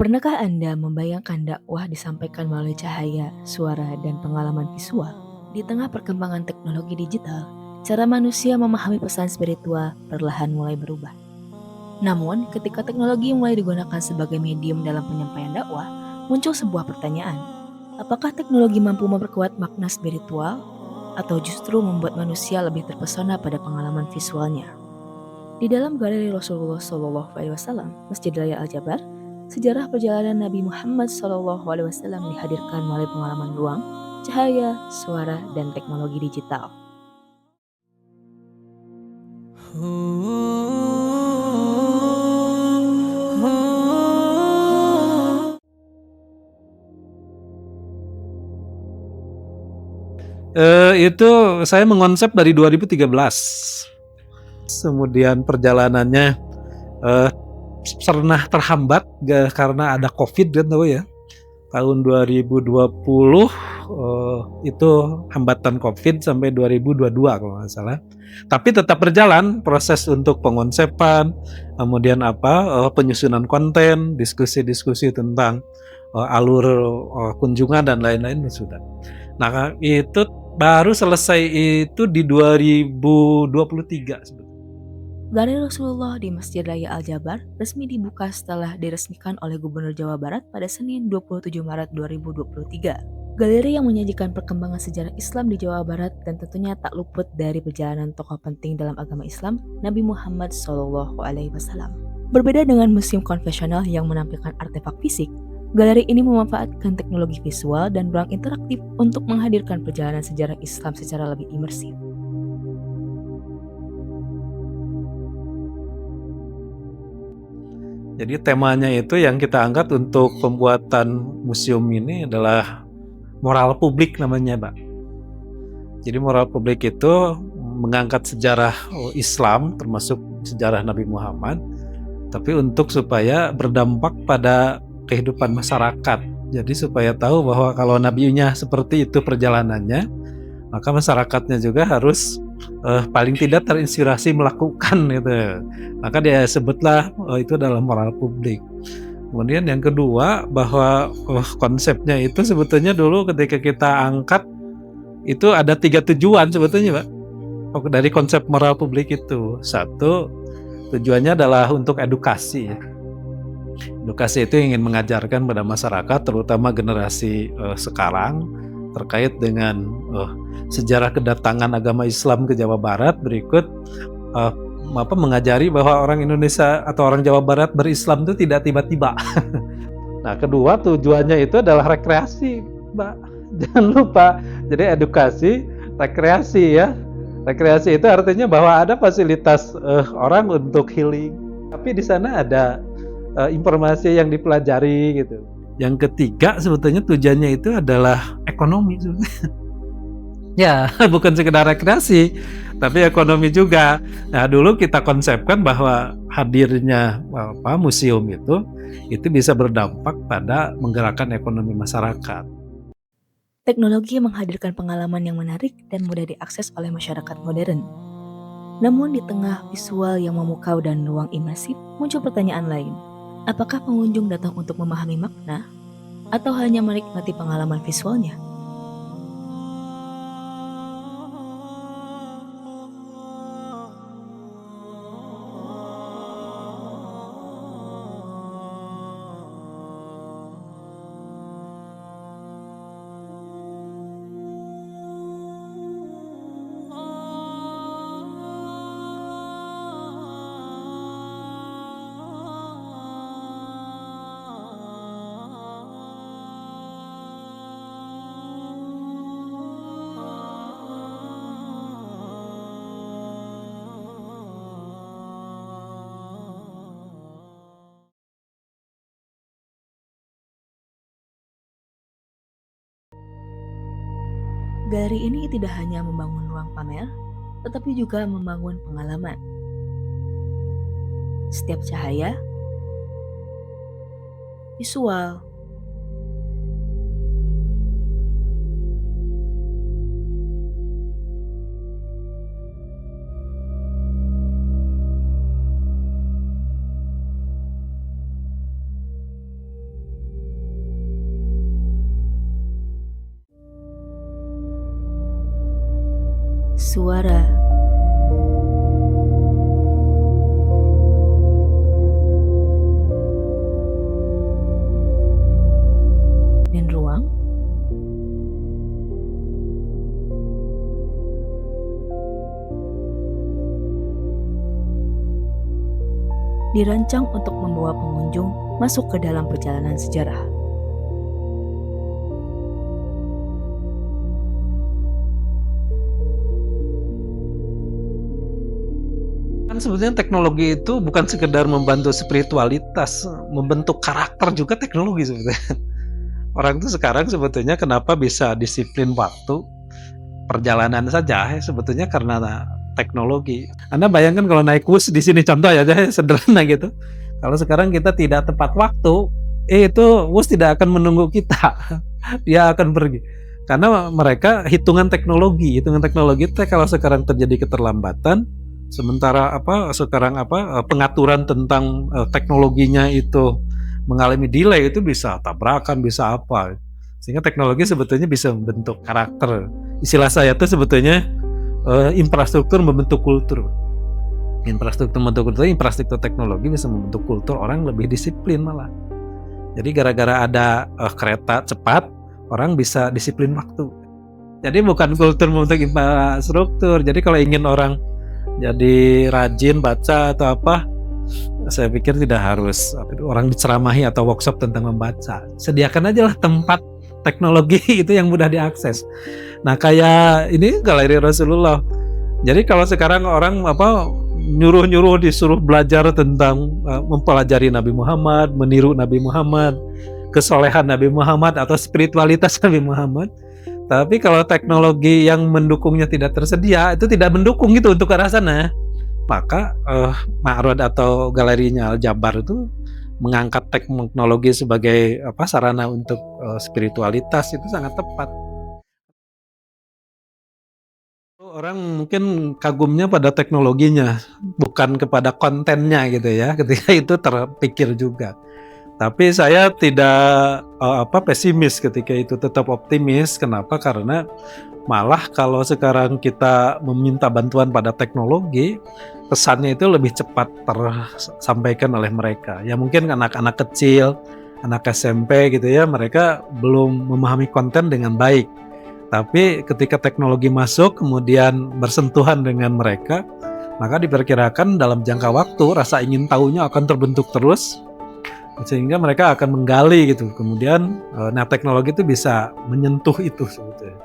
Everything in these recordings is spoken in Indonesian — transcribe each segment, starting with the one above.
Pernahkah Anda membayangkan dakwah disampaikan melalui cahaya, suara, dan pengalaman visual? Di tengah perkembangan teknologi digital, cara manusia memahami pesan spiritual perlahan mulai berubah. Namun, ketika teknologi mulai digunakan sebagai medium dalam penyampaian dakwah, muncul sebuah pertanyaan. Apakah teknologi mampu memperkuat makna spiritual atau justru membuat manusia lebih terpesona pada pengalaman visualnya? Di dalam galeri Rasulullah SAW, Masjid Raya Al-Jabar, sejarah perjalanan Nabi Muhammad SAW dihadirkan melalui pengalaman ruang, cahaya, suara, dan teknologi digital. Itu saya mengonsep dari 2013. Kemudian perjalanannya eh, pernah terhambat karena ada COVID kan tahu ya. Tahun 2020 itu hambatan COVID sampai 2022 kalau nggak salah. Tapi tetap berjalan proses untuk pengonsepan, kemudian penyusunan konten, diskusi-diskusi tentang alur kunjungan dan lain-lain sudah. Nah, itu baru selesai itu di 2023 sebetulnya. Galeri Rasulullah di Masjid Raya Al-Jabar resmi dibuka setelah diresmikan oleh Gubernur Jawa Barat pada Senin 27 Maret 2023. Galeri yang menyajikan perkembangan sejarah Islam di Jawa Barat dan tentunya tak luput dari perjalanan tokoh penting dalam agama Islam, Nabi Muhammad SAW. Berbeda dengan museum konvensional yang menampilkan artefak fisik, galeri ini memanfaatkan teknologi visual dan ruang interaktif untuk menghadirkan perjalanan sejarah Islam secara lebih imersif. Jadi temanya itu yang kita angkat untuk pembuatan museum ini adalah moral publik namanya, Pak. Jadi moral publik itu mengangkat sejarah Islam termasuk sejarah Nabi Muhammad, tapi untuk supaya berdampak pada kehidupan masyarakat. Jadi supaya tahu bahwa kalau nabinya seperti itu perjalanannya, maka masyarakatnya juga harus paling tidak terinspirasi melakukan gitu. Maka dia sebutlah itu adalah moral publik. Kemudian yang kedua bahwa konsepnya itu sebetulnya dulu ketika kita angkat itu ada 3 tujuan sebetulnya, Pak. Dari konsep moral publik itu. Satu, tujuannya adalah untuk edukasi ya. Edukasi itu ingin mengajarkan pada masyarakat terutama generasi sekarang terkait dengan sejarah kedatangan agama Islam ke Jawa Barat. Berikut mengajari bahwa orang Indonesia atau orang Jawa Barat berislam itu tidak tiba-tiba. Nah, kedua tujuannya itu adalah rekreasi, Mbak. Jangan lupa. Jadi edukasi, rekreasi ya. Rekreasi itu artinya bahwa ada fasilitas orang untuk healing, tapi di sana ada informasi yang dipelajari gitu. Yang ketiga sebetulnya tujuannya itu adalah ekonomi sebetulnya. Ya, bukan sekedar rekreasi, tapi ekonomi juga. Nah, dulu kita konsepkan bahwa hadirnya museum itu bisa berdampak pada menggerakkan ekonomi masyarakat. Teknologi menghadirkan pengalaman yang menarik dan mudah diakses oleh masyarakat modern. Namun di tengah visual yang memukau dan ruang imersif, muncul pertanyaan lain. Apakah pengunjung datang untuk memahami makna atau hanya menikmati pengalaman visualnya? Galeri ini tidak hanya membangun ruang pamer, tetapi juga membangun pengalaman. Setiap cahaya, visual, suara, dan ruang dirancang untuk membawa pengunjung masuk ke dalam perjalanan sejarah. Kan sebetulnya teknologi itu bukan sekedar membantu spiritualitas, membentuk karakter juga teknologi sebetulnya. Orang tuh sekarang sebetulnya kenapa bisa disiplin waktu, perjalanan saja sebetulnya karena teknologi. Anda bayangkan kalau naik bus di sini contoh ya sederhana gitu. Kalau sekarang kita tidak tepat waktu, itu bus tidak akan menunggu kita. Dia akan pergi. Karena mereka hitungan teknologi itu kalau sekarang terjadi keterlambatan, sementara pengaturan tentang teknologinya itu mengalami delay itu bisa tabrakan, bisa apa. Sehingga teknologi sebetulnya bisa membentuk karakter. Istilah saya itu sebetulnya infrastruktur membentuk kultur. Infrastruktur teknologi bisa membentuk kultur orang lebih disiplin malah. Jadi gara-gara ada kereta cepat, orang bisa disiplin waktu. Jadi bukan kultur membentuk infrastruktur. Jadi kalau ingin orang jadi rajin baca atau apa, saya pikir tidak harus orang diceramahi atau workshop tentang membaca. Sediakan aja lah tempat teknologi itu yang mudah diakses. Nah kayak ini galeri Rasulullah. Jadi kalau sekarang orang nyuruh disuruh belajar tentang mempelajari Nabi Muhammad, meniru Nabi Muhammad, kesolehan Nabi Muhammad atau spiritualitas Nabi Muhammad. Tapi kalau teknologi yang mendukungnya tidak tersedia, itu tidak mendukung gitu untuk ke arah sana. Maka Ma'rad atau galerinya Al-Jabar itu mengangkat teknologi sebagai sarana untuk spiritualitas itu sangat tepat. Orang mungkin kagumnya pada teknologinya, bukan kepada kontennya gitu ya. Ketika itu terpikir juga. Tapi saya tidak pesimis ketika itu, tetap optimis. Kenapa? Karena malah kalau sekarang kita meminta bantuan pada teknologi, pesannya itu lebih cepat tersampaikan oleh mereka. Ya mungkin anak-anak kecil, anak SMP gitu ya, mereka belum memahami konten dengan baik. Tapi ketika teknologi masuk kemudian bersentuhan dengan mereka, maka diperkirakan dalam jangka waktu rasa ingin tahunya akan terbentuk terus, sehingga mereka akan menggali gitu. Kemudian teknologi itu bisa menyentuh itu sebetulnya.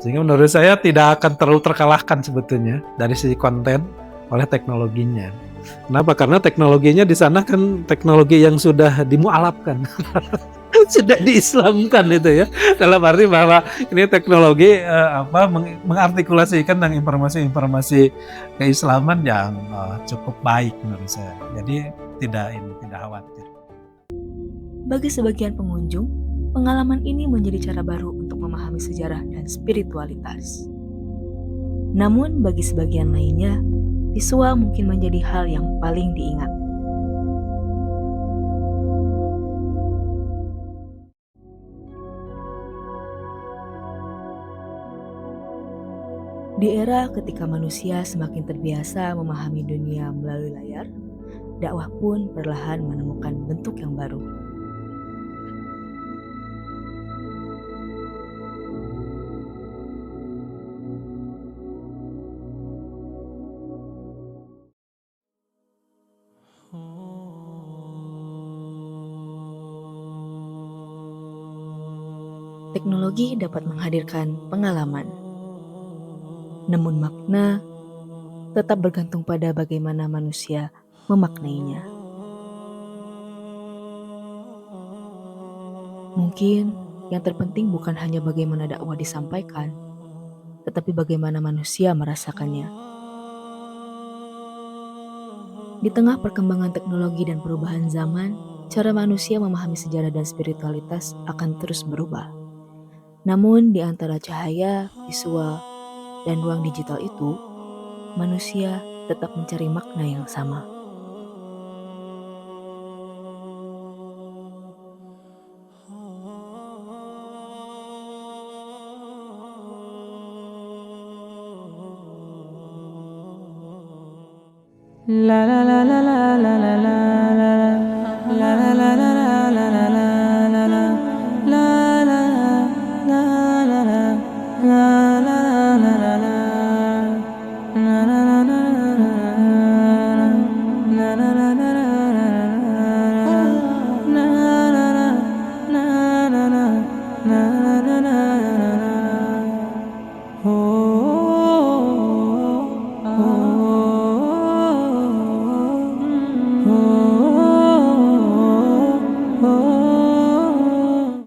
Sehingga menurut saya tidak akan terlalu terkalahkan sebetulnya dari sisi konten oleh teknologinya. Kenapa? Karena teknologinya di sana kan teknologi yang sudah dimualafkan. Sudah diislamkan itu ya, dalam arti bahwa ini teknologi mengartikulasikan tentang informasi keislaman yang cukup baik menurut saya. Jadi tidak khawatir. Bagi sebagian pengunjung, pengalaman ini menjadi cara baru untuk memahami sejarah dan spiritualitas. Namun bagi sebagian lainnya, visual mungkin menjadi hal yang paling diingat. Di era ketika manusia semakin terbiasa memahami dunia melalui layar, dakwah pun perlahan menemukan bentuk yang baru. Teknologi dapat menghadirkan pengalaman, namun makna tetap bergantung pada bagaimana manusia memaknainya. Mungkin yang terpenting bukan hanya bagaimana dakwah disampaikan, tetapi bagaimana manusia merasakannya. Di tengah perkembangan teknologi dan perubahan zaman, cara manusia memahami sejarah dan spiritualitas akan terus berubah. Namun di antara cahaya, visual, dan ruang digital itu, manusia tetap mencari makna yang sama. La la la la la la la la